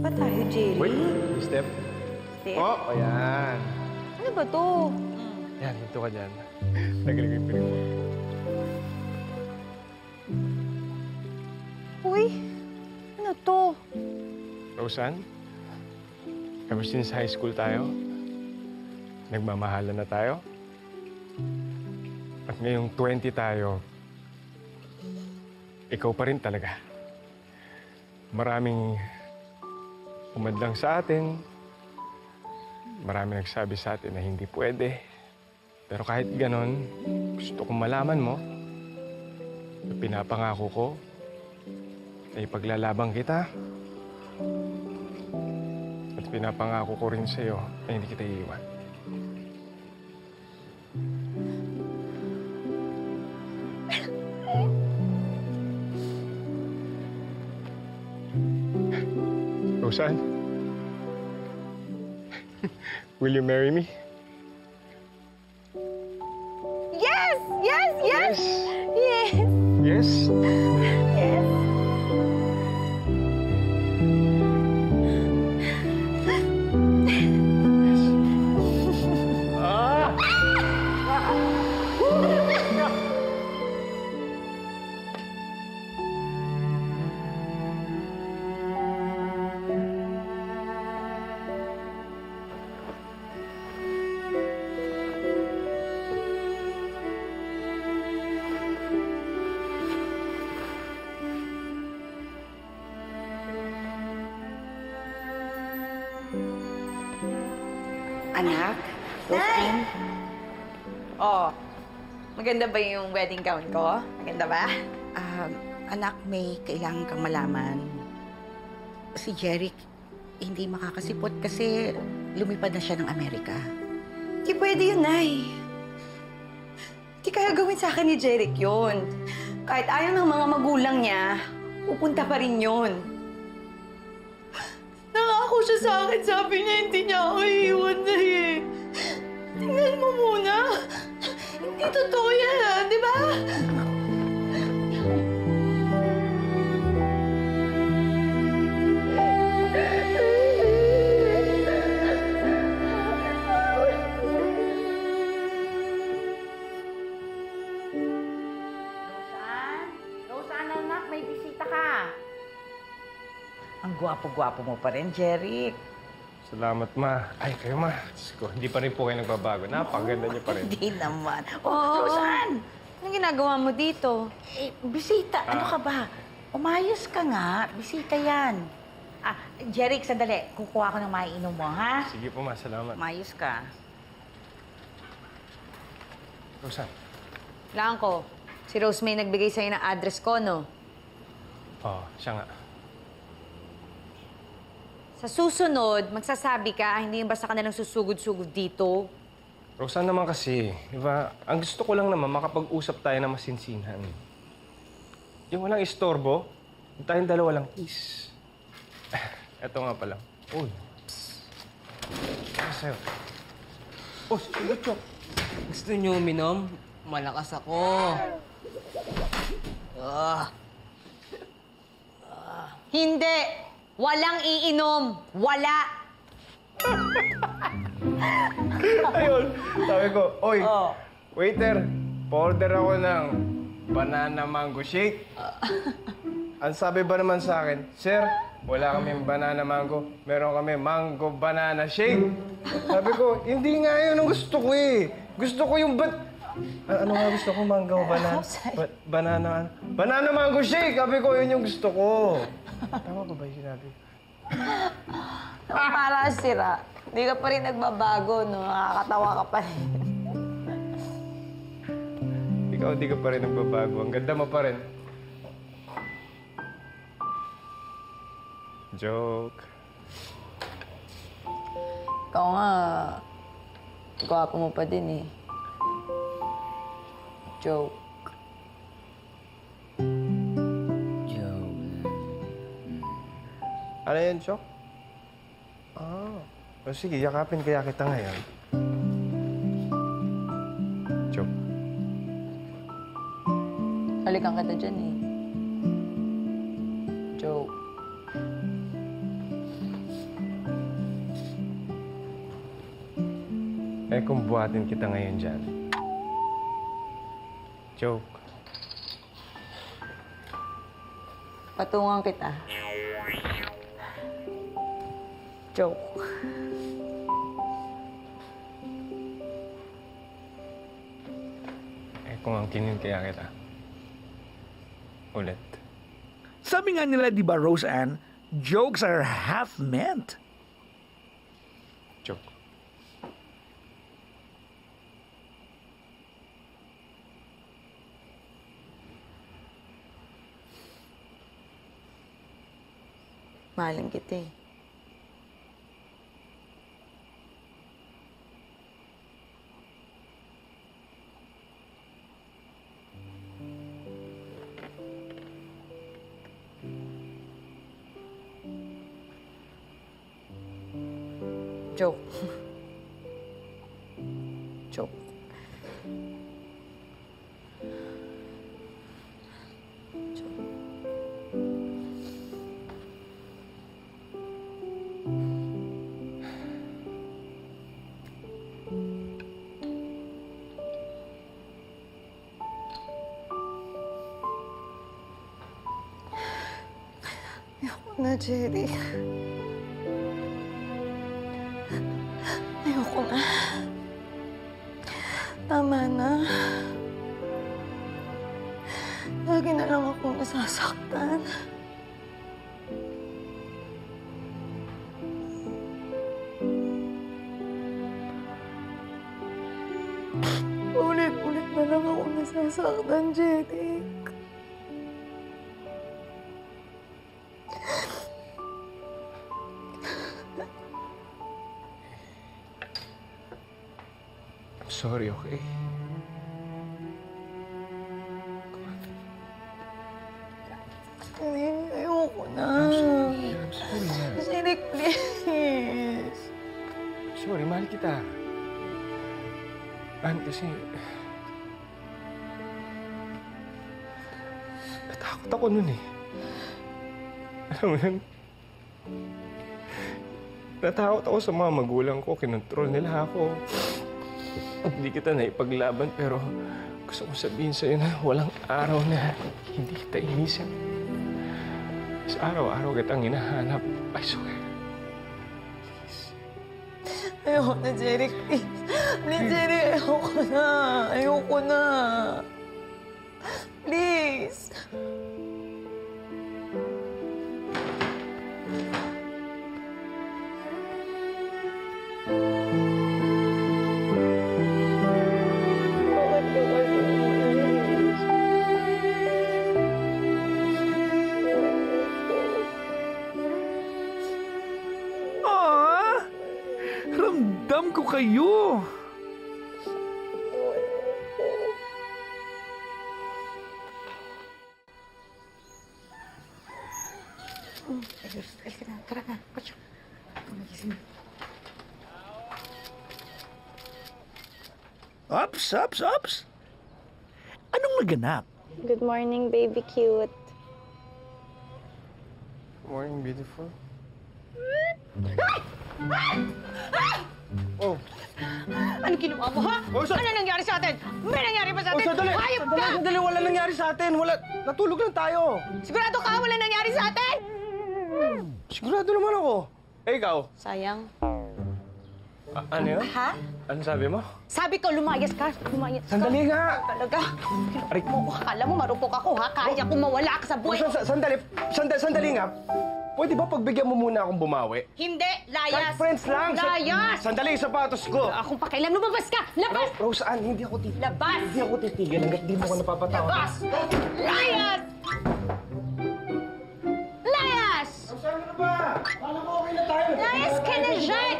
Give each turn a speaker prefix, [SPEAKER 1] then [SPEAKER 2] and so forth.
[SPEAKER 1] ba tayo, Jerry?
[SPEAKER 2] Wait, step.
[SPEAKER 1] Step?
[SPEAKER 2] Oh, ayan.
[SPEAKER 1] Ano ba to?
[SPEAKER 2] Yan, hinto ka dyan. Nagaling yung pinig mo.
[SPEAKER 1] Uy, ano to?
[SPEAKER 2] Roseanne, ever since high school tayo, nagmamahalan na tayo. At ngayong 20 tayo, ikaw pa rin talaga. Maraming umadlang sa atin. Maraming nagsabi sa atin na hindi pwede. Pero kahit ganon, gusto kong malaman mo na pinapangako ko na ipaglalabang kita. At pinapangako ko rin sa'yo na hindi kita iiwan. Roseanne, will you marry me?
[SPEAKER 1] Yes! Yes! Yes! Yes!
[SPEAKER 2] Yes?
[SPEAKER 1] Yes!
[SPEAKER 2] Ah!
[SPEAKER 3] Anak, Roseanne.
[SPEAKER 1] Oh, maganda ba yung wedding gown ko? Maganda ba?
[SPEAKER 3] Anak, may kailangan kang malaman. Si Jeric, hindi makakasipot kasi lumipad na siya ng Amerika.
[SPEAKER 1] Di pwede yun, Nay. Di kaya gawin sa akin ni Jeric yun. Kahit ayaw ng mga magulang niya, pupunta pa rin yun. Nangako siya sa akin, sabi niya hindi niya ako iiwan na eh. Tingnan mo muna. Hindi totoo yan, di ba?
[SPEAKER 3] Roseanne? Roseanne, anak, may bisita ka. Ang gwapo-gwapo mo pa rin, Jeric.
[SPEAKER 2] Salamat, Ma. Ay, kayo, Ma. Diyos ko, hindi pa rin po kayo nagbabago. Napakaganda niyo pa rin.
[SPEAKER 3] Hindi naman.
[SPEAKER 1] Oo.
[SPEAKER 3] Oh, Roseanne!
[SPEAKER 1] Anong ginagawa mo dito?
[SPEAKER 3] Eh, bisita. Ano ka ba? Umayos ka nga. Bisita yan. Jeric, sandali. Kukuha ko ng maiinom mo, ha?
[SPEAKER 2] Sige po, Ma. Salamat.
[SPEAKER 3] Umayos ka.
[SPEAKER 2] Roseanne.
[SPEAKER 1] Kailangan ko. Si Rose May nagbigay sa'yo ng address ko, no?
[SPEAKER 2] Oo, siya nga.
[SPEAKER 1] Sa susunod, magsasabi ka, hindi yung basta ka na lang susugod-sugod dito.
[SPEAKER 2] Roseanne naman kasi, di ba? Ang gusto ko lang naman, makapag-usap tayo na masinsinhan. Yung walang istorbo, yung tayong dalawa lang, peace. Eto nga pala. Uy. Psst. Ano sa'yo? Oh, sige, Chok.
[SPEAKER 4] Gusto niyo uminom? Malakas ako.
[SPEAKER 1] Hindi! Walang iinom! Wala!
[SPEAKER 2] Ayun, sabi ko, oy, waiter, pa-order ako ng banana mango shake. Ang sabi ba naman sa akin, sir, wala kaming banana mango, meron kami mango banana shake. Sabi ko, hindi nga yun ang gusto ko eh. Gusto ko yung ano nga gusto ko? Mango banana? Banana mango shake! Sabi ko, yun yung gusto ko. Tama ba ba yung sinabi?
[SPEAKER 1] Para sira. Hindi ka pa rin nagbabago, no? Nakakatawa ka pa rin.
[SPEAKER 2] Ikaw, di ka pa rin nagbabago. Ang ganda mo pa rin. Joke.
[SPEAKER 1] Ikaw nga, gwapo mo pa din eh. Joke.
[SPEAKER 2] Ano yan, Chok? O sige, yakapin kaya kita ngayon. Chok.
[SPEAKER 1] Halikan kita dyan eh. Joke.
[SPEAKER 2] Eh kung buhatin kita ngayon dyan. Joke.
[SPEAKER 1] Patungan kita. Joke.
[SPEAKER 2] Eh kung angkinin kaya kita. Ulit.
[SPEAKER 5] Sabi nga nila, di ba, Roseanne, jokes are half meant.
[SPEAKER 2] Joke.
[SPEAKER 1] Mahalin kita eh. Joke. Joke. Ayoko na, Jerry. Ayoko na. Tama na. Lagi na lang akong nasasaktan. Ulit-ulit na lang ako nasasaktan, Jeric.
[SPEAKER 2] I'm sorry, okay?
[SPEAKER 1] Ayoko na.
[SPEAKER 2] I'm sorry na.
[SPEAKER 1] Jeric, please.
[SPEAKER 2] Sorry, mahal kita. Kasi... natakot ako nun eh. Alam mo yun? Natakot ako sa mga magulang ko. Kinontrol nila ako. Hindi kita naipaglaban pero gusto kong sabihin sa'yo na walang araw na hindi kita inisip. Sa araw-araw kitang hinahanap. I swear.
[SPEAKER 1] Ayoko na, Jeric, please. Please, Jeric, ayoko na. Ayoko na. Please. Bakit ka kasi umalis?
[SPEAKER 5] Ah! Ramdam ko kayo.
[SPEAKER 3] Halika na, tara na. Patsyo.
[SPEAKER 5] Ups. Anong naganap?
[SPEAKER 6] Good morning, baby cute.
[SPEAKER 2] Morning, beautiful. Oh.
[SPEAKER 3] Ano ginawa mo, ha?
[SPEAKER 2] Oh,
[SPEAKER 3] Ano nangyari sa atin? May nangyari ba sa atin? Hayop ka!
[SPEAKER 2] Sandali, wala nangyari sa atin. Wala, natulog lang tayo.
[SPEAKER 3] Sigurado ka wala nangyari sa atin?
[SPEAKER 2] Sigurado naman ako. Eh, ikaw?
[SPEAKER 6] Sayang.
[SPEAKER 2] Ano yun?
[SPEAKER 3] Ha?
[SPEAKER 2] Ano sabi mo?
[SPEAKER 3] Sabi ko, lumayas ka. Lumayas ka.
[SPEAKER 2] Sandali nga.
[SPEAKER 3] Talaga?
[SPEAKER 2] Aray,
[SPEAKER 3] Akala mo marupok ako, ha? Kaya kong mawala ka sa buhay.
[SPEAKER 2] Sandali nga. Pwede ba pagbigyan mo muna akong bumawi?
[SPEAKER 3] Hindi,
[SPEAKER 2] Kahit
[SPEAKER 3] layas.
[SPEAKER 2] friends lang.
[SPEAKER 3] Layas!
[SPEAKER 2] Sandali, sapatos ko.
[SPEAKER 3] Akong pakialam, lumabas ka! Labas!
[SPEAKER 2] Roseanne, hindi ako titigil.
[SPEAKER 3] Labas!
[SPEAKER 2] Hindi ako titigil hanggat di mo ako napapatawa.
[SPEAKER 3] Labas! Layas! Layas!
[SPEAKER 2] Saan ka na ba? Kala ko okay na tayo.
[SPEAKER 3] Layas ka na dyan!